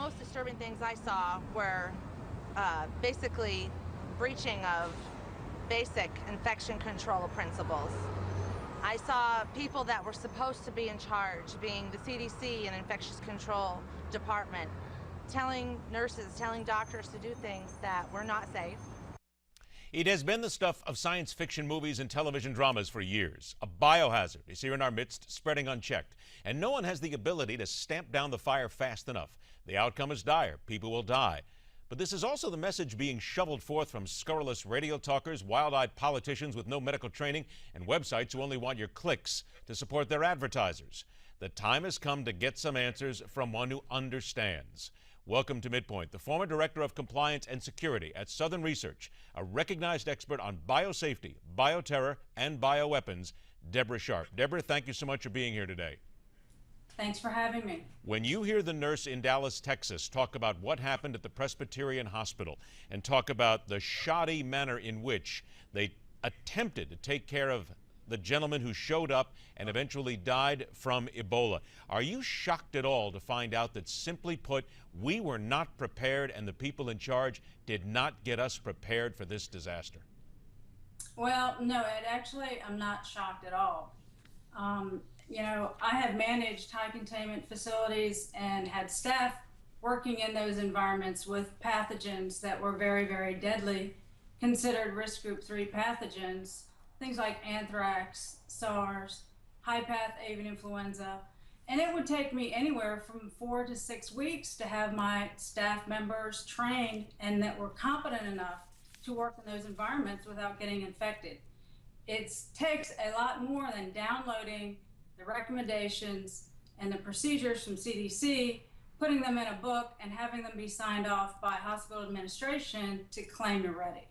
most disturbing things I saw were basically breaching of basic infection control principles. I saw people that were supposed to be in charge, being the CDC and infectious control department, telling nurses, telling doctors to do things that were not safe. It has been the stuff of science fiction movies and television dramas for years. A biohazard is here in our midst, spreading unchecked. And no one has the ability to stamp down the fire fast enough. The outcome is dire. People will die. But this is also the message being shoveled forth from scurrilous radio talkers, wild-eyed politicians with no medical training, and websites who only want your clicks to support their advertisers. The time has come to get some answers from one who understands. Welcome to Midpoint, the former Director of Compliance and Security at Southern Research, a recognized expert on biosafety, bioterror, and bioweapons, Debra Sharpe. Debra, thank you so much for being here today. Thanks for having me. When you hear the nurse in Dallas, Texas, talk about what happened at the Presbyterian Hospital and talk about the shoddy manner in which they attempted to take care of the gentleman who showed up and eventually died from Ebola, are you shocked at all to find out that, simply put, we were not prepared and the people in charge did not get us prepared for this disaster? Well, no, I'm not shocked at all. You know, I have managed high containment facilities and had staff working in those environments with pathogens that were very, very deadly, considered risk group 3 pathogens, things like anthrax, SARS, high-path avian influenza. And it would take me anywhere from 4 to 6 weeks to have my staff members trained and that were competent enough to work in those environments without getting infected. It takes a lot more than downloading the recommendations and the procedures from CDC, putting them in a book and having them be signed off by hospital administration to claim you're ready.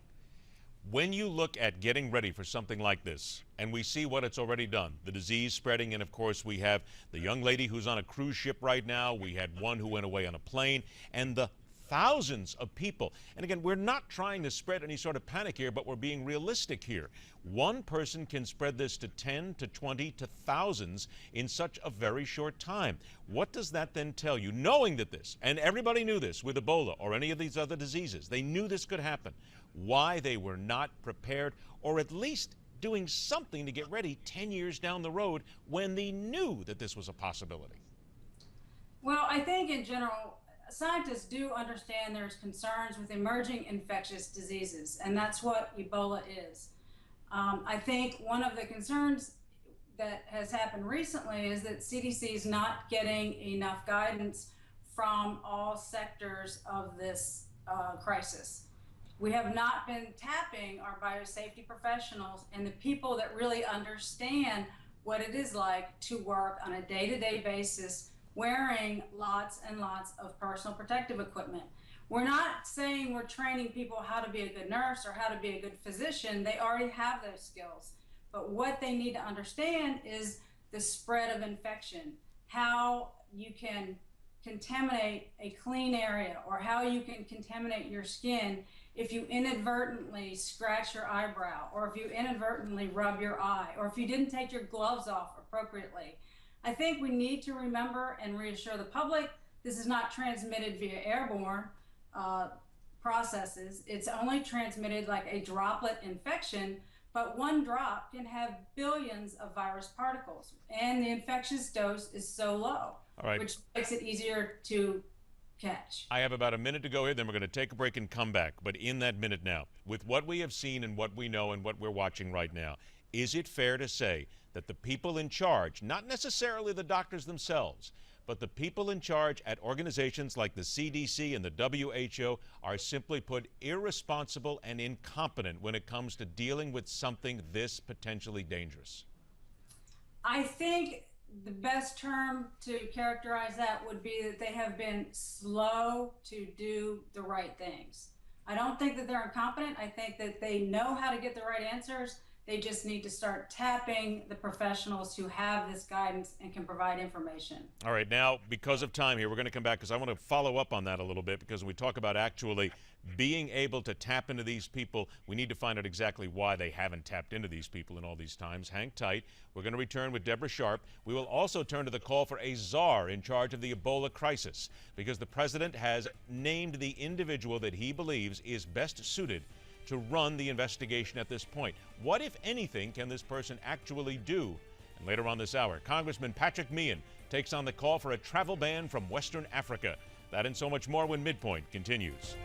When you look at getting ready for something like this, and we see what it's already done, the disease spreading, and of course we have the young lady who's on a cruise ship right now, we had one who went away on a plane, and the thousands of people. And again, we're not trying to spread any sort of panic here, but we're being realistic here. One person can spread this to 10 to 20 to thousands in such a very short time. What does that then tell you, knowing that this, and everybody knew this with Ebola or any of these other diseases, they knew this could happen, why they were not prepared, or at least doing something to get ready 10 years down the road when they knew that this was a possibility? Well, I think in general, scientists do understand there's concerns with emerging infectious diseases, and that's what Ebola is. I think one of the concerns that has happened recently is that CDC is not getting enough guidance from all sectors of this crisis. We have not been tapping our biosafety professionals and the people that really understand what it is like to work on a day-to-day basis wearing lots and lots of personal protective equipment. We're not saying we're training people how to be a good nurse or how to be a good physician. They already have those skills. But what they need to understand is the spread of infection, how you can contaminate a clean area, or how you can contaminate your skin if you inadvertently scratch your eyebrow, or if you inadvertently rub your eye, or if you didn't take your gloves off appropriately. I think we need to remember and reassure the public this is not transmitted via airborne processes. It's only transmitted like a droplet infection, but one drop can have billions of virus particles, and the infectious dose is so low, which makes it easier to catch. I have about a minute to go here, then we're going to take a break and come back. But in that minute now, with what we have seen and what we know and what we're watching right now, is it fair to say that the people in charge, not necessarily the doctors themselves, but the people in charge at organizations like the CDC and the WHO are, simply put, irresponsible and incompetent when it comes to dealing with something this potentially dangerous? I think the best term to characterize that would be that they have been slow to do the right things. I don't think that they're incompetent. I think that they know how to get the right answers. They just need to start tapping the professionals who have this guidance and can provide information. All right, now, because of time here, we're going to come back because I want to follow up on that a little bit, because when we talk about actually being able to tap into these people, we need to find out exactly why they haven't tapped into these people in all these times. Hang tight. We're going to return with Debra Sharpe. We will also turn to the call for a czar in charge of the Ebola crisis, because the president has named the individual that he believes is best suited to run the investigation at this point. What, if anything, can this person actually do? And later on this hour, Congressman Patrick Meehan takes on the call for a travel ban from Western Africa. That and so much more when Midpoint continues.